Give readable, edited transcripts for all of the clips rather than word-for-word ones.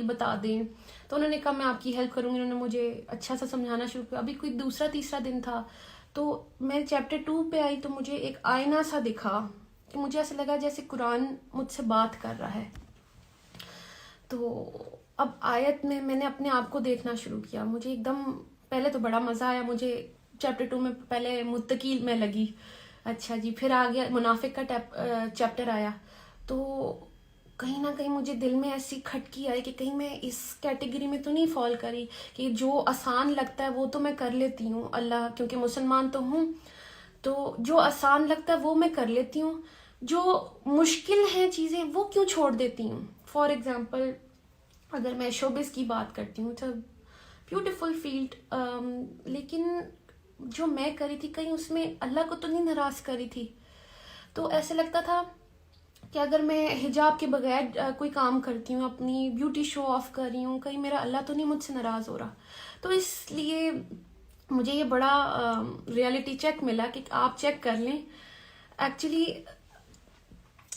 بتا دیں. تو انہوں نے کہا میں آپ کی ہیلپ کروں گی. انہوں نے مجھے اچھا سا سمجھانا شروع کیا. ابھی کوئی دوسرا تیسرا دن تھا تو میں چیپٹر 2 پہ آئی تو مجھے ایک آئینہ سا دکھا کہ مجھے ایسا لگا جیسے قرآن مجھ سے بات کر رہا ہے. تو اب آیت میں نے اپنے آپ کو دیکھنا شروع کیا. مجھے ایک دم پہلے تو بڑا مزہ آیا. مجھے چیپٹر 2 میں پہلے متقی میں لگی, اچھا جی. پھر آ گیا منافق کا چیپٹر آیا تو کہیں نہ کہیں مجھے دل میں ایسی کھٹکی آئی کہ کہیں میں اس کیٹیگری میں تو نہیں فال کری کہ جو آسان لگتا ہے وہ تو میں کر لیتی ہوں. اللہ کیونکہ مسلمان تو ہوں, تو جو آسان لگتا ہے وہ میں کر لیتی ہوں, جو مشکل ہیں چیزیں وہ کیوں چھوڑ دیتی ہوں. فار ایگزامپل اگر میں شوبز کی بات کرتی ہوں تو بیوٹیفل فیلڈ, لیکن جو میں کری تھی کہیں اس میں اللہ کو تو نہیں ناراض کری تھی. تو ایسے لگتا تھا کہ اگر میں حجاب کے بغیر کوئی کام کرتی ہوں, اپنی بیوٹی شو آف کر رہی ہوں, کہیں میرا اللہ تو نہیں مجھ سے ناراض ہو رہا. تو اس لیے مجھے یہ بڑا ریئلٹی چیک ملا کہ آپ چیک کر لیں. ایکچولی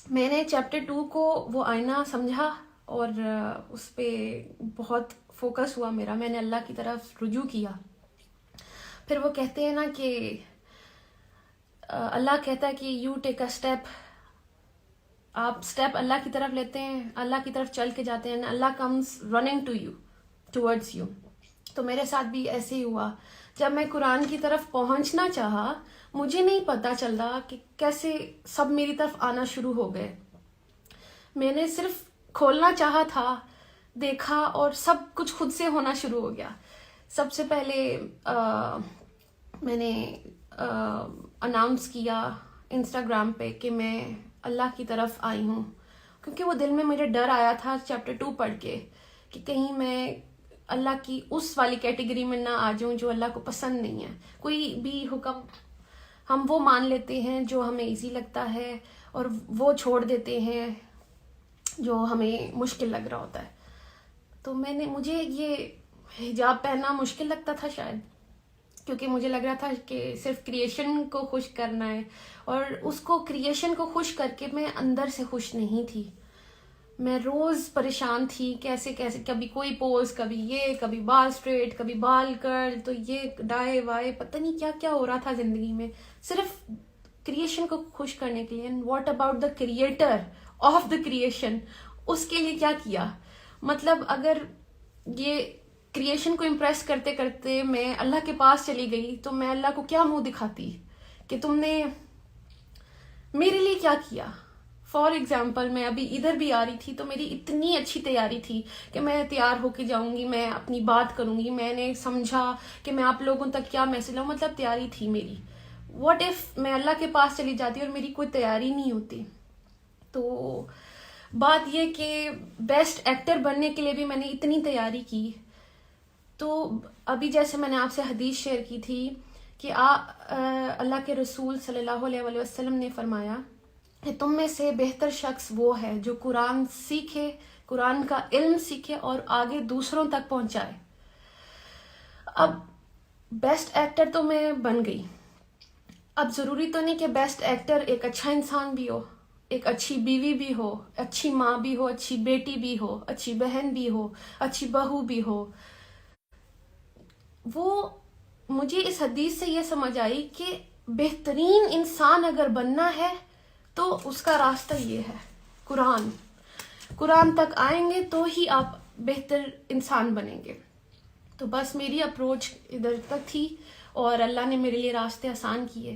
میں نے چیپٹر 2 کو وہ آئینہ سمجھا اور اس پہ بہت فوکس ہوا میرا. میں نے اللہ کی طرف رجوع کیا. پھر وہ کہتے ہیں نا کہ اللہ کہتا ہے کہ یو ٹیک اے اسٹیپ, آپ اسٹیپ اللہ کی طرف لیتے ہیں, اللہ کی طرف چل کے جاتے ہیں, Allah comes running to you towards you. تو میرے ساتھ بھی ایسے ہی ہوا. جب میں قرآن کی طرف پہنچنا چاہا مجھے نہیں پتا چل رہا کہ کیسے سب میری طرف آنا شروع ہو گئے. میں نے صرف کھولنا چاہا تھا, دیکھا اور سب کچھ خود سے ہونا شروع ہو گیا. سب سے پہلے میں نے اناؤنس کیا انسٹاگرام پہ کہ میں اللہ کی طرف آئی ہوں, کیونکہ وہ دل میں میرے ڈر آیا تھا چیپٹر 2 پڑھ کے کہ کہیں میں اللہ کی اس والی کیٹیگری میں نہ آ جاؤں جو اللہ کو پسند نہیں ہے. کوئی بھی حکم ہم وہ مان لیتے ہیں جو ہمیں ایزی لگتا ہے اور وہ چھوڑ دیتے ہیں جو ہمیں مشکل لگ رہا ہوتا ہے. تو مجھے یہ حجاب پہننا مشکل لگتا تھا شاید, کیونکہ مجھے لگ رہا تھا کہ صرف کریشن کو خوش کرنا ہے, اور اس کو کریشن کو خوش کر کے میں اندر سے خوش نہیں تھی. میں روز پریشان تھی کیسے کبھی کوئی پوز, کبھی یہ, کبھی بال اسٹریٹ, کبھی بال کرل, تو یہ ڈائے وائے, پتہ نہیں کیا کیا ہو رہا تھا زندگی میں صرف کریشن کو خوش کرنے کے لیے. And what about the creator of the creation, اس کے لیے کیا کیا. مطلب اگر یہ کریشن کو امپریس کرتے کرتے میں اللہ کے پاس چلی گئی تو میں اللہ کو کیا منہ دکھاتی کہ تم نے میرے لیے کیا کیا. فار ایگزامپل میں ابھی ادھر بھی آ رہی تھی تو میری اتنی اچھی تیاری تھی کہ میں تیار ہو کے جاؤں گی, میں اپنی بات کروں گی, میں نے سمجھا کہ میں آپ لوگوں تک کیا میسج لاؤں, مطلب تیاری تھی میری. واٹ ایف میں اللہ کے پاس چلی جاتی اور میری کوئی تیاری نہیں ہوتی. تو بات یہ کہ بیسٹ ایکٹر بننے کے لیے بھی میں نے اتنی تیاری کی. تو ابھی جیسے میں نے آپ سے حدیث شیئر کی تھی کہ اللہ کے رسول صلی اللہ علیہ وسلم نے فرمایا کہ تم میں سے بہتر شخص وہ ہے جو قرآن سیکھے, قرآن کا علم سیکھے اور آگے دوسروں تک پہنچائے. اب بیسٹ ایکٹر تو میں بن گئی. اب ضروری تو نہیں کہ بیسٹ ایکٹر ایک اچھا انسان بھی ہو, ایک اچھی بیوی بھی ہو, اچھی ماں بھی ہو, اچھی بیٹی بھی ہو, اچھی بہن بھی ہو, اچھی بہو بھی ہو. وہ مجھے اس حدیث سے یہ سمجھ آئی کہ بہترین انسان اگر بننا ہے تو اس کا راستہ یہ ہے, قرآن تک آئیں گے تو ہی آپ بہتر انسان بنیں گے. تو بس میری اپروچ ادھر تک تھی اور اللہ نے میرے لیے راستے آسان کیے.